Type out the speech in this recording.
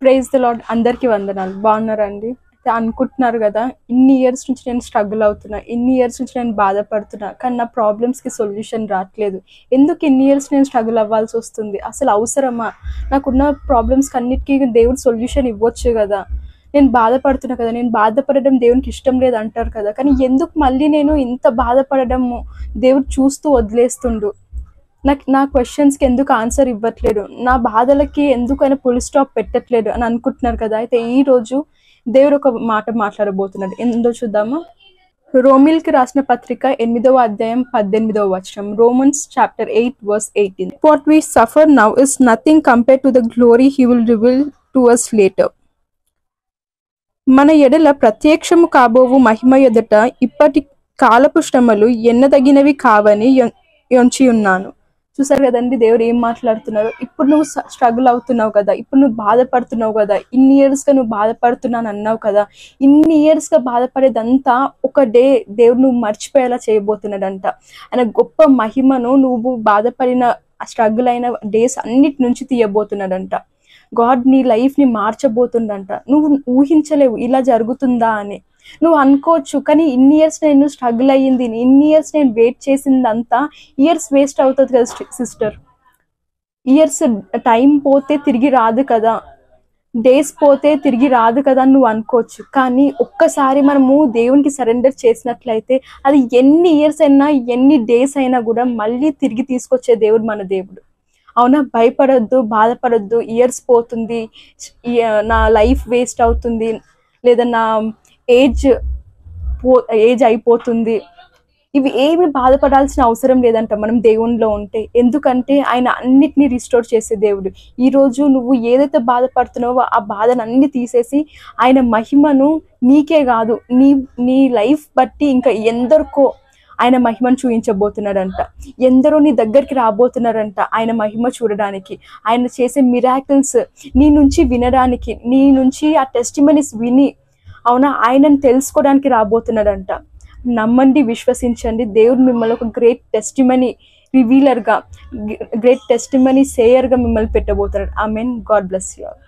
Praise the lord. అందరికీ వందనాలు. బాగున్నారండి? అనుకుంటున్నారు కదా, ఇన్ని ఇయర్స్ నుంచి నేను స్ట్రగుల్ అవుతున్నా, ఇన్ని ఇయర్స్ నుంచి నేను బాధపడుతున్నా, కానీ నా ప్రాబ్లమ్స్కి సొల్యూషన్ రావట్లేదు. ఎందుకు ఇన్ని ఇయర్స్ నేను స్ట్రగుల్ అవ్వాల్సి వస్తుంది? అసలు అవసరమా? నాకున్న ప్రాబ్లమ్స్కి అన్నిటికీ దేవుడు సొల్యూషన్ ఇవ్వచ్చు కదా. నేను బాధపడుతున్నా కదా, నేను బాధపడడం దేవునికి ఇష్టం లేదు అంటారు కదా, కానీ ఎందుకు మళ్ళీ నేను ఇంత బాధపడము? దేవుడు చూస్తూ వదిలేస్తుండు. నా క్వశ్చన్స్కి ఎందుకు ఆన్సర్ ఇవ్వట్లేదు? నా బాధలకి ఎందుకు ఆయన ఫుల్ స్టాప్ పెట్టట్లేదు అని అనుకుంటున్నారు కదా. అయితే ఈరోజు దేవుడు ఒక మాట మాట్లాడబోతున్నాడు. ఏందో చూద్దామా? రోమిల్కి రాసిన పత్రిక 8వ అధ్యాయం 18వ వచనం. Romans chapter 8 verse 18. What we suffer now is nothing compared to the glory he will reveal to us later. మన ఎడల ప్రత్యక్షము కాబోవు మహిమ ఎదుట ఇప్పటి కాలపు శ్రమలు ఎన్నదగినవి కావని ఎంచి ఉన్నాను. చూసారు కదండి దేవుడు ఏం మాట్లాడుతున్నారు. ఇప్పుడు నువ్వు స్ట్రగుల్ అవుతున్నావు కదా, ఇప్పుడు నువ్వు బాధపడుతున్నావు కదా, ఇన్ని ఇయర్స్గా నువ్వు బాధపడుతున్నాను అన్నావు కదా, ఇన్ని ఇయర్స్గా బాధపడేదంతా ఒక డే దేవుడు నువ్వు మర్చిపోయేలా చేయబోతున్నాడంట. ఆయన గొప్ప మహిమను నువ్వు బాధపడిన స్ట్రగుల్ అయిన డేస్ అన్నిటి నుంచి తీయబోతున్నాడంట. గాడ్ నీ లైఫ్ని మార్చబోతుండంట. నువ్వు ఊహించలేవు ఇలా జరుగుతుందా అని. నువ్వు అనుకోవచ్చు, కానీ ఇన్ని ఇయర్స్ నేను స్ట్రగుల్ అయ్యింది, ఇన్ని ఇయర్స్ నేను వెయిట్ చేసిందంతా ఇయర్స్ వేస్ట్ అవుతుంది కదా సిస్టర్. ఇయర్స్ టైం పోతే తిరిగి రాదు కదా, డేస్ పోతే తిరిగి రాదు కదా అని నువ్వు అనుకోవచ్చు. కానీ ఒక్కసారి మనము దేవునికి సరెండర్ చేసినట్లయితే అది ఎన్ని ఇయర్స్ అయినా ఎన్ని డేస్ అయినా కూడా మళ్ళీ తిరిగి తీసుకొచ్చే దేవుడు మన దేవుడు. అవునా? భయపడొద్దు, బాధపడొద్దు. ఇయర్స్ పోతుంది, నా లైఫ్ వేస్ట్ అవుతుంది, లేదా నా ఏజ్ అయిపోతుంది, ఇవి ఏమి బాధపడాల్సిన అవసరం లేదంట మనం దేవునిలో ఉంటే. ఎందుకంటే ఆయన అన్నిటినీ రిస్టోర్ చేసే దేవుడు. ఈరోజు నువ్వు ఏదైతే బాధపడుతున్నావో ఆ బాధను అన్ని తీసేసి ఆయన మహిమను నీకే కాదు నీ లైఫ్ బట్టి ఇంకా ఎందరికో ఆయన మహిమను చూపించబోతున్నాడంట. ఎందరో నీ దగ్గరికి రాబోతున్నారంట ఆయన మహిమ చూడడానికి, ఆయన చేసే మిరాకిల్స్ నీ నుంచి వినడానికి, నీ నుంచి ఆ టెస్టిమనీస్ విని అవునా ఆయనను తెలుసుకోవడానికి రాబోతున్నాడంట. నమ్మండి, విశ్వసించండి. దేవుడు మిమ్మల్ని ఒక గ్రేట్ టెస్టిమనీ రివీలర్గా, గ్రేట్ టెస్టిమనీ సేయర్గా మిమ్మల్ని పెట్టబోతున్నాడు. Amen. God bless you all.